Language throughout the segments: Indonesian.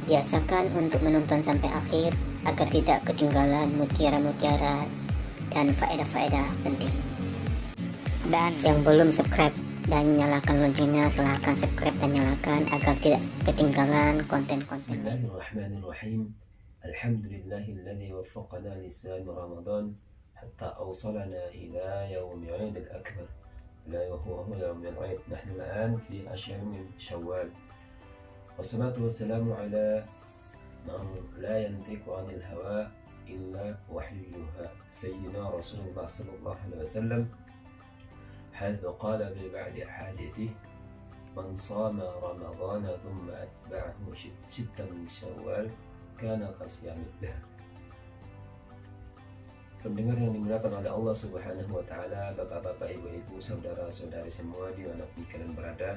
Biasakan untuk menonton sampai akhir agar tidak ketinggalan mutiara-mutiara dan faedah-faedah penting. Dan yang belum subscribe dan nyalakan loncengnya, silahkan subscribe dan nyalakan agar tidak ketinggalan konten-konten. Bismillahirrahmanirrahim. Alhamdulillahilladzi waffaqana lisan Ramadan hatta awsalana ila yaumi 'Idil Akbar. La huwa yaumul 'Id. Nahnu al'an fi ashar min Syawal. Wassalatu wassalamu ala man la yantiqu 'anil hawa illa wahyuha. Sayyidina Rasulullah sallallahu alaihi wasallam حيث قال في بعض أحاديثه من صام رمضان ثم أتبعه ستا من شوال كان كصيام الدهر. Pendengar yang dimuliakan oleh Allah Subhanahu wa taala, bapak-bapak, ibu-ibu, saudara-saudari semua di mana kalian berada.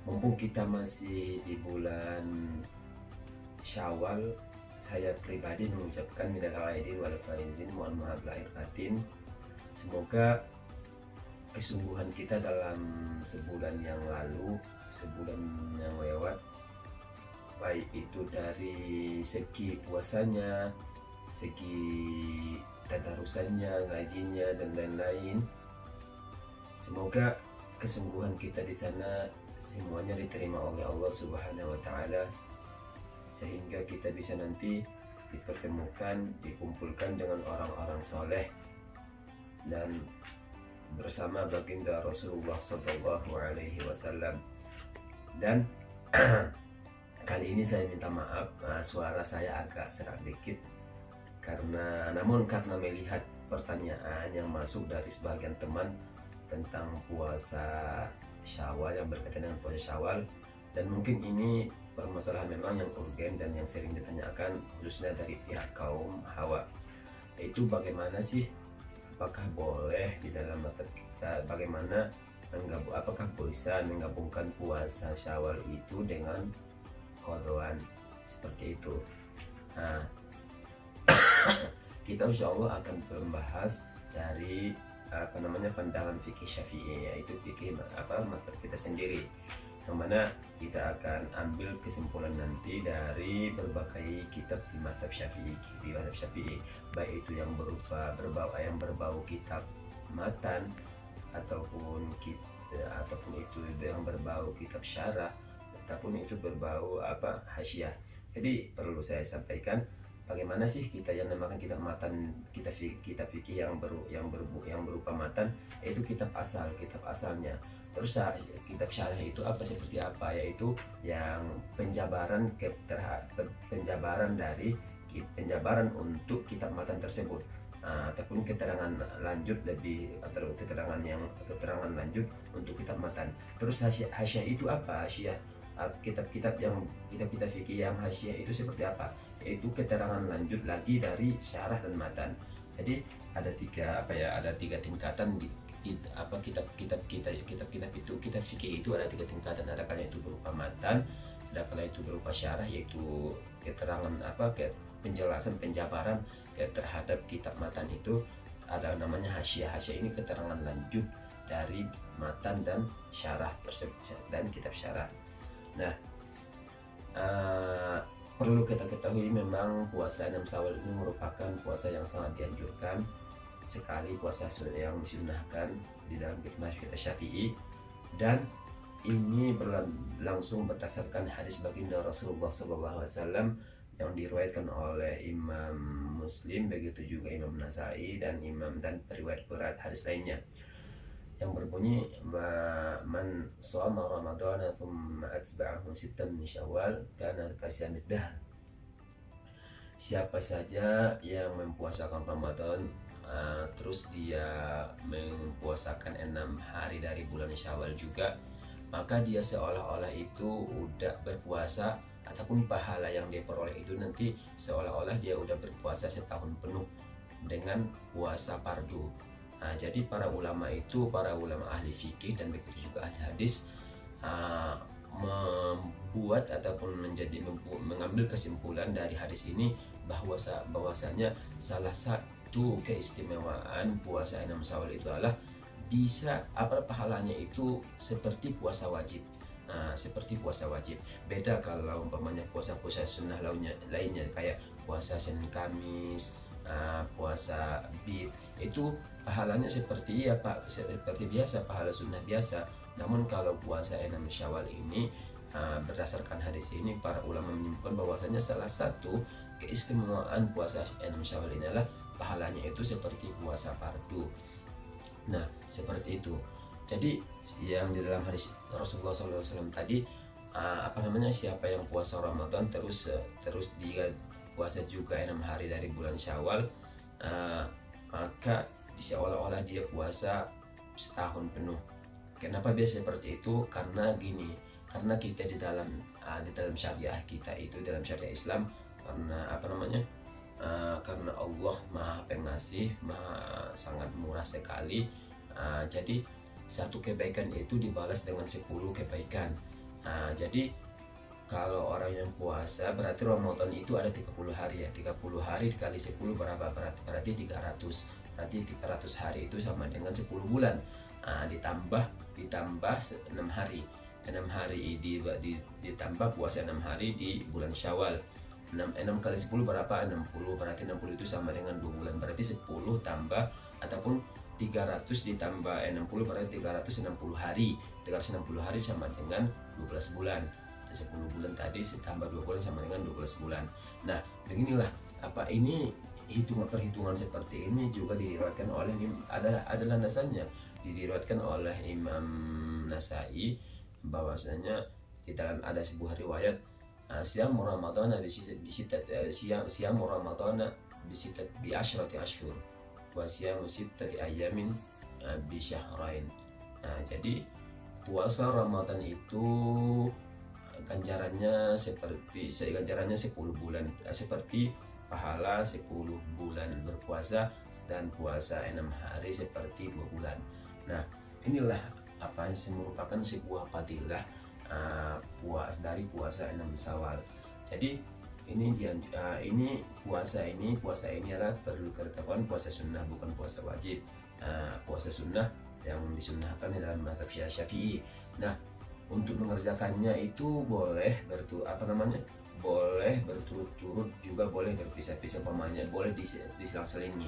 Mumpung kita masih di bulan Syawal, saya pribadi mengucapkan minal aidin wal faizin, mohon maaf lahir batin. Semoga kesungguhan kita dalam sebulan yang lalu, sebulan yang lewat, baik itu dari segi puasanya, segi tadarusannya, ngajinya, dan lain-lain, semoga kesungguhan kita di sana semuanya diterima oleh Allah Subhanahu wa taala, sehingga kita bisa nanti dipertemukan, dikumpulkan dengan orang-orang soleh dan bersama baginda Rasulullah Sallallahu Alaihi Wasallam. Dan kali ini saya minta maaf, suara saya agak serak dikit karena melihat pertanyaan yang masuk dari sebagian teman tentang puasa Syawal, yang berkaitan dengan puasa Syawal, dan mungkin ini permasalahan memang yang urgen dan yang sering ditanyakan khususnya dari pihak kaum hawa, yaitu bagaimana sih, apakah boleh di dalam mazhab kita, bagaimana apakah bisa menggabungkan puasa Syawal itu dengan qadhaan seperti itu. Nah, kita insya Allah akan membahas dari pandangan fikih Syafi'i, yaitu fikih mazhab kita sendiri, yang mana kita akan ambil kesimpulan nanti dari berbagai kitab di mazhab Syafi'i, baik itu yang berbau kitab matan ataupun itu yang berbau kitab syarah ataupun itu berbau hasyiah. Jadi perlu saya sampaikan, bagaimana sih kita yang namakan kitab matan, kitab fikih yang berupa matan, yaitu kitab asalnya. Terus kitab syarah itu seperti apa, yaitu yang penjabaran untuk kitab matan tersebut, ataupun keterangan lanjut keterangan lanjut untuk kitab matan. Terus hasyiah itu apa? Hasyiah kitab fikih yang hasyiah itu seperti apa? Yaitu keterangan lanjut lagi dari syarah dan matan. Jadi ada tiga tingkatan di kitab fikih itu ada tiga tingkatan. Ada kala itu berupa matan, ada kala itu berupa syarah, yaitu keterangan penjabaran terhadap kitab matan itu ada namanya hasyiah. Hasyiah ini keterangan lanjut dari matan dan syarah tersebut dan kitab syarah. Nah, perlu kita ketahui memang puasa 6 Syawal ini merupakan puasa yang sangat dianjurkan sekali, puasa yang disunnahkan di dalam mazhab kita Syafi'i, dan ini langsung berdasarkan hadis baginda Rasulullah SAW yang diriwayatkan oleh Imam Muslim, begitu juga Imam Nasai dan periwayat hadis lainnya, yang berbunyi man shoma ramadhana thumma atba'ahu sittan min syawal kana kasyamid dahr. Siapa saja yang mempuasakan Ramadan terus dia mempuasakan 6 hari dari bulan Syawal juga, maka dia seolah-olah itu udah berpuasa, ataupun pahala yang dia peroleh itu nanti seolah-olah dia udah berpuasa setahun penuh dengan puasa fardu. Nah, jadi para ulama ahli fikih dan begitu juga ahli hadis membuat ataupun mengambil kesimpulan dari hadis ini bahwasanya salah satu keistimewaan puasa 6 Syawal itu adalah bisa pahalanya itu seperti puasa wajib. seperti puasa wajib. Beda kalau umpamanya puasa-puasa sunnah lainnya kayak puasa Senin Kamis, puasa Bid, itu pahalanya seperti seperti biasa, pahala sunnah biasa. Namun kalau puasa 6 Syawal ini, berdasarkan hadis ini para ulama menyimpulkan bahwasanya salah satu keistimewaan puasa 6 Syawal ini adalah pahalanya itu seperti puasa fardu. Nah, seperti itu. Jadi yang di dalam hadis Rasulullah SAW tadi, siapa yang puasa Ramadan terus dia puasa juga 6 hari dari bulan Syawal, maka seolah-olah dia puasa setahun penuh. Kenapa biasa seperti itu? Karena gini, karena kita di dalam syariah kita itu, dalam syariah Islam, karena Allah Maha Pengasih, sangat murah sekali. Jadi satu kebaikan itu dibalas dengan 10 kebaikan. Jadi kalau orang yang puasa, berarti Ramadan itu ada 30 hari ya. 30 hari dikali 10 berapa? Berarti 300. Berarti 300 hari itu sama dengan 10 bulan. Ditambah 6 hari. 6 hari ditambah puasa 6 hari di bulan Syawal. 6 kali 10 berapa? 60. Berarti 60 itu sama dengan 2 bulan. Berarti 10 tambah ataupun 300 ditambah 60 berarti 360 hari. 360 hari sama dengan 12 bulan. 10 bulan tadi ditambah 2 bulan sama dengan 12 bulan. Nah, beginilah ini perhitungan seperti ini juga diriwayatkan oleh ada landasannya. Diriwayatkan oleh Imam Nasai bahwasanya di dalam ada sebuah riwayat, siam Ramadan bisitat bi asyrati ashhur wa siyamu sittati ayyamin bi syahrain. Jadi puasa Ramadan itu ganjarannya 10 bulan, seperti pahala 10 bulan berpuasa, dan puasa 6 hari seperti 2 bulan. Nah, inilah yang merupakan sebuah fadilah dari puasa 6 Syawal. Jadi ini puasa ini adalah perlu ketahuan puasa sunnah, bukan puasa wajib. Puasa sunnah yang disunnahkan dalam mazhab Syafi'i. Nah, untuk mengerjakannya itu boleh boleh berturut-turut, juga boleh berpisah-pisah, boleh diselang-selingi,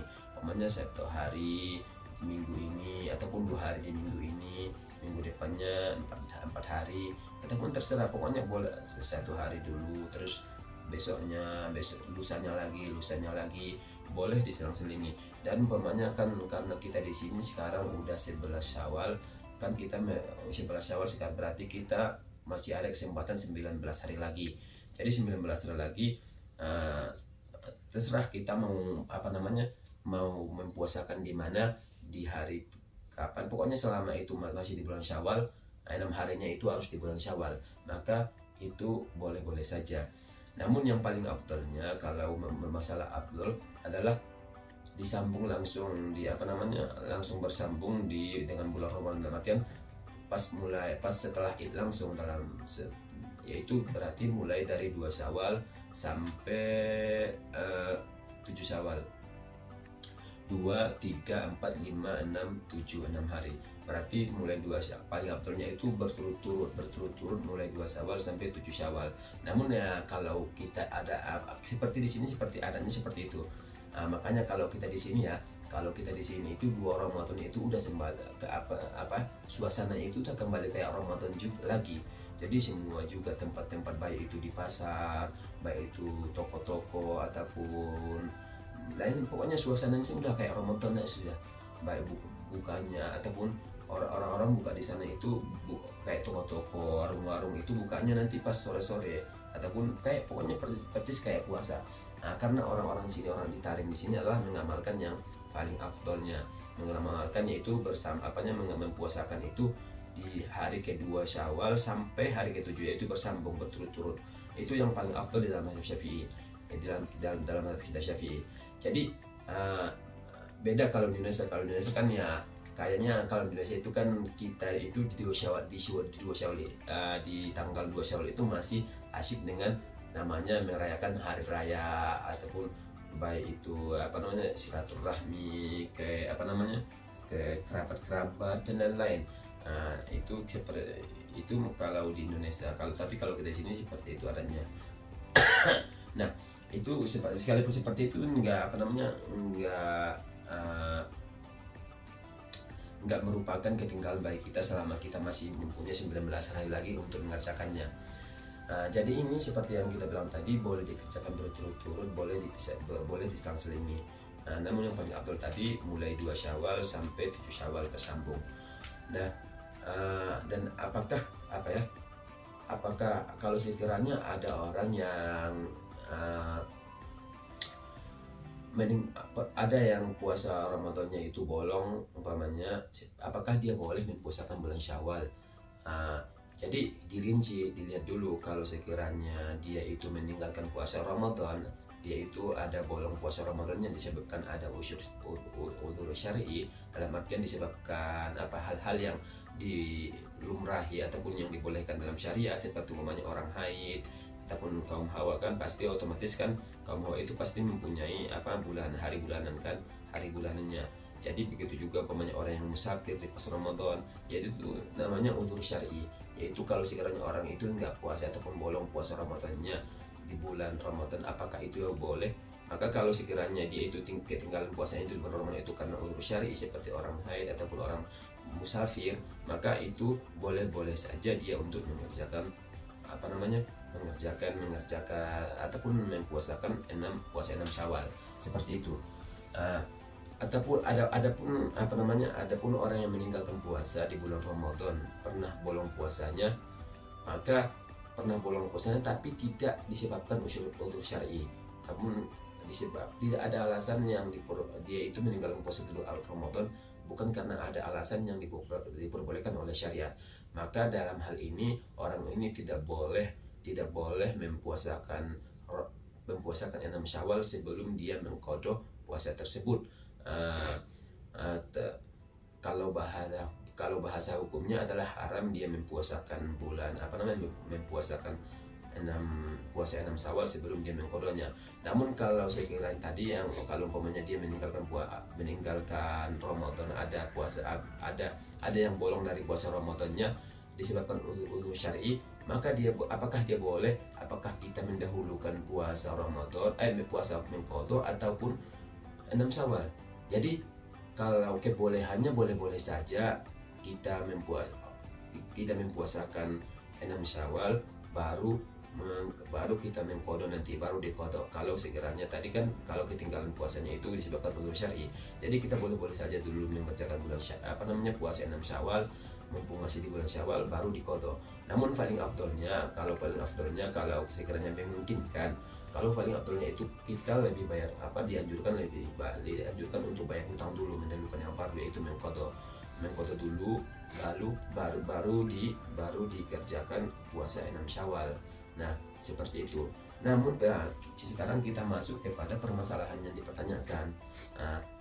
satu hari di minggu ini ataupun 2 hari di minggu ini, minggu depannya 4 hari, ataupun terserah, pokoknya boleh 1 hari dulu, terus lusanya lagi, boleh diselang-selingi. Dan karena kita di sini sekarang udah 11 Syawal, kan kita 11 Syawal sekarang, berarti kita masih ada kesempatan 19 hari lagi. Jadi 19 hari lagi, terserah kita mau mempuasakan di mana, di hari kapan, pokoknya selama itu masih di bulan Syawal, 6 harinya itu harus di bulan Syawal, maka itu boleh-boleh saja. Namun yang paling afdalnya, kalau masalah afdal, adalah disambung langsung langsung bersambung dengan bulan Ramadan, dalam artian pas setelah Id langsung, yaitu berarti mulai dari 2 Syawal sampai 7 Syawal. 2, 3, 4, 5, 6, 7, 6 hari. Berarti mulai 2 Syawal, paling afdalnya itu berturut-turut mulai 2 Syawal sampai 7 Syawal. Namun ya kalau kita ada seperti di sini, adanya seperti itu. Makanya kalau kita di sini itu 2 Ramadan itu udah suasana itu udah kembali kayak Ramadan juga lagi. Jadi semua juga tempat-tempat, baik itu di pasar, baik itu toko-toko ataupun lain, pokoknya suasananya sih udah kayak Ramadan sudah. Baik bukanya ataupun orang-orang buka di sana itu kayak toko-toko, warung-warung itu bukanya nanti pas sore-sore, ataupun kayak pokoknya persis kayak puasa. Karena orang-orang sini, orang di Tarim di sini adalah mengamalkan yang paling afdolnya, mengamalkan yaitu mempuasakan itu di hari kedua Syawal sampai hari ke-7, yaitu bersambung berturut-turut. Itu yang paling afdol di dalam mazhab Syafi'i, dalam mazhab Syafi'i. Jadi beda kalau di Indonesia. Kalau di Indonesia kan ya kayaknya, kalau di Indonesia itu kan kita itu di 2 Syawal, di tanggal 2 Syawal itu masih asyik dengan namanya merayakan hari raya, ataupun baik itu silaturahmi ke kerabat-kerabat dan lain-lain. Itu Itu kalau di Indonesia, tapi kalau kita di sini seperti itu adanya. Nah, itu sekalipun seperti itu enggak enggak merupakan ketinggalan bagi kita selama kita masih mempunyai 19 hari lagi untuk mengerjakannya. Jadi ini seperti yang kita bilang tadi, boleh dikerjakan berturut-turut, boleh diselang-selingi. Namun yang paling afdal tadi mulai 2 Syawal sampai 7 Syawal bersambung. Nah, dan apakah kalau sekiranya ada orang yang ada yang puasa Ramadannya itu bolong umpamanya, apakah dia boleh mempuasakan bulan Syawal? Jadi dilihat dulu, kalau sekiranya dia itu meninggalkan puasa Ramadan, dia itu ada bolong puasa Ramadannya disebabkan ada udzur syar'i, dalam artian disebabkan hal-hal yang dilumrahi ataupun yang dibolehkan dalam syariat, seperti umpamanya orang haid ataupun kaum hawa, kan pasti otomatis kan kaum hawa itu pasti mempunyai hari bulanannya. Jadi begitu juga umpamanya orang yang musafir di pas Ramadan, yaitu itu namanya udzur syar'i, yaitu kalau sekiranya orang itu enggak puasa ataupun bolong puasa Ramadannya di bulan Ramadan, apakah itu boleh? Maka kalau sekiranya dia itu ketinggalan puasanya itu di bulan Ramadan itu karena udzur syar'i seperti orang haid ataupun orang musafir, maka itu boleh-boleh saja dia untuk mengerjakan ataupun mempuasakan puasa 6 Syawal seperti itu. Adapun orang yang meninggalkan puasa di bulan Ramadan, pernah bolong puasanya tapi tidak disebabkan udzur syar'i, namun tidak ada alasan yang dia itu meninggalkan puasa di bulan Ramadan bukan karena ada alasan yang diperbolehkan oleh syariat, maka dalam hal ini orang ini tidak boleh mempuasakan 6 Syawal sebelum dia mengqadha puasa tersebut. Kalau bahasa hukumnya adalah haram dia mempuasakan mempuasakan puasa 6 Syawal sebelum dia mengqadhanya. Namun kalau sekiranya tadi yang kalau umpamanya dia meninggalkan Ramadan, ada yang bolong dari puasa Ramadannya disebabkan udzur syar'i, maka apakah kita mendahulukan puasa Ramadan puasa mengqadha ataupun 6 Syawal. Jadi kalau kebolehannya boleh-boleh saja kita mempuasakan 6 Syawal baru kita mengqadha nanti, baru diqadha kalau sekiranya tadi kan kalau ketinggalan puasanya itu disebabkan udzur syar'i. Jadi kita boleh-boleh saja dulu mengerjakan puasa 6 Syawal, mumpung masih di bulan Syawal, baru diqadha. Namun paling afdolnya kalau sekiranya memungkinkan, kalau paling afdolnya itu kita lebih dianjurkan untuk bayar hutang dulu, mendahulukan yang baru, yaitu mengqadha dulu, lalu baru dikerjakan puasa 6 Syawal. Nah, seperti itu. Namun sekarang kita masuk kepada permasalahan yang dipertanyakan.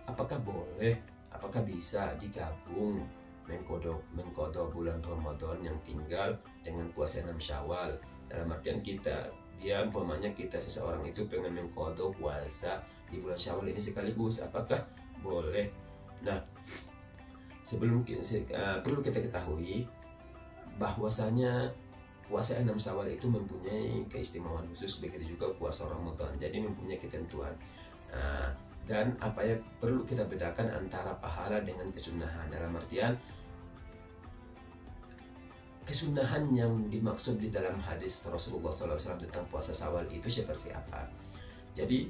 Apakah bisa digabung mengqadha bulan Ramadan yang tinggal dengan puasa 6 Syawal? Dalam artian seseorang itu pengen mengqadha puasa di bulan Syawal ini sekaligus, apakah boleh? Nah, perlu kita ketahui bahwasanya puasa 6 Syawal itu mempunyai keistimewaan khusus, begitu juga puasa Ramadan. Jadi mempunyai ketentuan. Dan perlu kita bedakan antara pahala dengan kesunahan. Dalam artian kesunahan yang dimaksud di dalam hadis Rasulullah SAW tentang puasa Syawal itu seperti apa? Jadi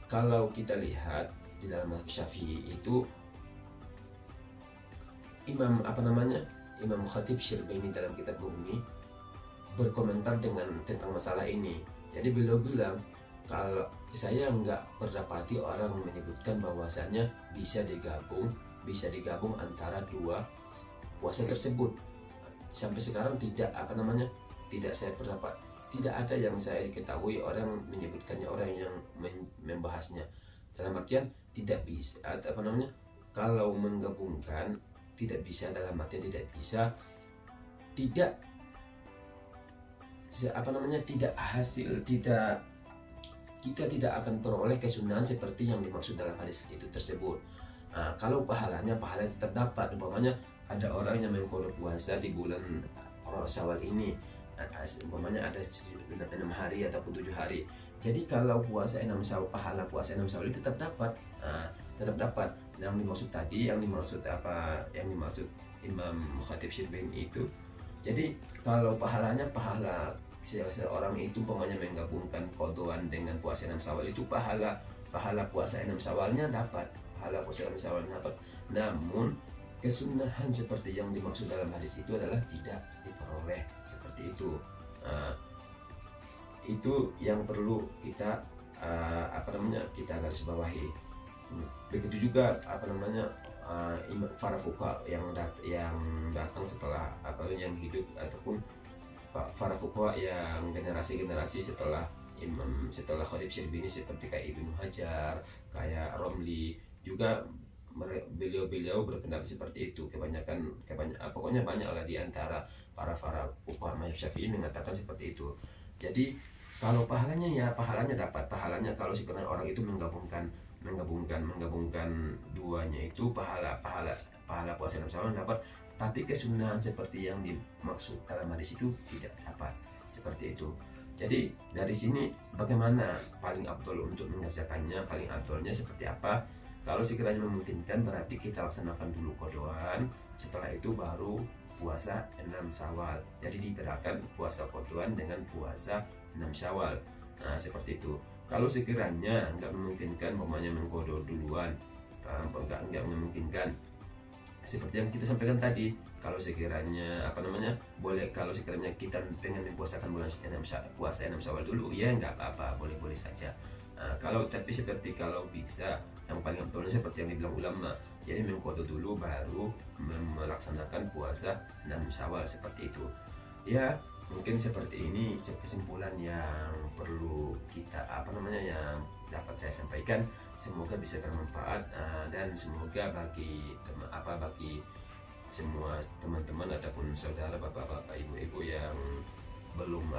kalau kita lihat di dalam mazhab Syafi'i itu Imam Khatib Syirbaini dalam kitab Mughni berkomentar tentang masalah ini. Jadi beliau bilang, kalau saya nggak berdapati orang menyebutkan bahwasanya bisa digabung antara dua puasa tersebut. Sampai sekarang tidak ada yang saya ketahui orang menyebutkannya, orang yang membahasnya. Dalam artian tidak bisa kalau menggabungkan tidak bisa, dalam artian kita tidak akan peroleh kesunahan seperti yang dimaksud dalam hadis itu tersebut. Kalau pahalanya terdapat, umpamanya ada orang yang mengqadha puasa di bulan Syawal ini umpamanya ada 6 hari ataupun 7 hari. Jadi kalau puasa 6 Syawal, pahala puasa 6 Syawal itu tetap dapat. Tetap dapat. Yang dimaksud tadi, yang dimaksud Imam Khatib Syrbini itu. Jadi kalau pahalanya pahala seorang itu umpamanya menggabungkan qadhaan dengan puasa 6 Syawal itu pahala puasa 6 Syawalnya dapat. Pahala puasa 6 Syawalnya dapat. Namun kesunahan seperti yang dimaksud dalam hadis itu adalah tidak diperoleh seperti itu. Itu yang perlu kita kita garis bawahi. Begitu juga para fuqaha yang datang setelah yang hidup, ataupun para fuqaha yang generasi setelah Khatib Syrbini seperti kayak Ibnu Hajar, kayak Romli juga, beliau berpendapat seperti itu. Pokoknya banyaklah di antara para fuqaha mazhab Syafi'i mengatakan seperti itu. Jadi kalau pahalanya dapat. Pahalanya kalau sekiranya orang itu menggabungkan duanya itu pahala puasa 6 Syawal dapat, tapi kesunahan seperti yang dimaksud dalam hadis itu tidak dapat seperti itu. Jadi dari sini bagaimana paling afdol untuk mengerjakannya, paling afdolnya seperti apa? Kalau sekiranya memungkinkan berarti kita laksanakan dulu qadhaan, setelah itu baru puasa 6 Syawal. Jadi dibedakan puasa qadhaan dengan puasa 6 Syawal. Nah, seperti itu. Kalau sekiranya nggak memungkinkan mengqadha duluan, nggak memungkinkan, seperti yang kita sampaikan tadi, kalau sekiranya boleh, kalau sekiranya kita dengan mempuasakan puasa 6 Syawal dulu, ya nggak apa-apa, boleh saja. Kalau bisa, yang paling utama seperti yang dibilang ulama, jadi mengqadha dulu baru melaksanakan puasa 6 Syawal seperti itu. Ya, mungkin seperti ini kesimpulan yang perlu kita yang dapat saya sampaikan. Semoga bisa bermanfaat, dan semoga bagi semua teman-teman ataupun saudara, bapak-bapak, ibu-ibu yang belum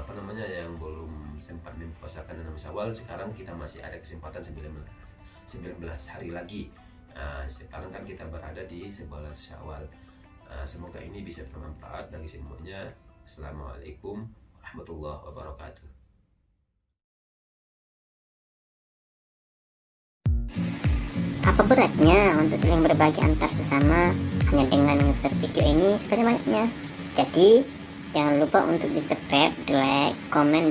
sempat mempuasakan 6 Syawal, sekarang kita masih ada kesempatan 19 hari lagi. Sekarang kan kita berada di 11 Syawal. Semoga ini bisa bermanfaat bagi semuanya. Assalamualaikum warahmatullahi wabarakatuh. Apa beratnya untuk saling berbagi antar sesama hanya dengan nge-share video ini sebanyak-banyaknya? Jadi jangan lupa untuk di subscribe, di like, komen,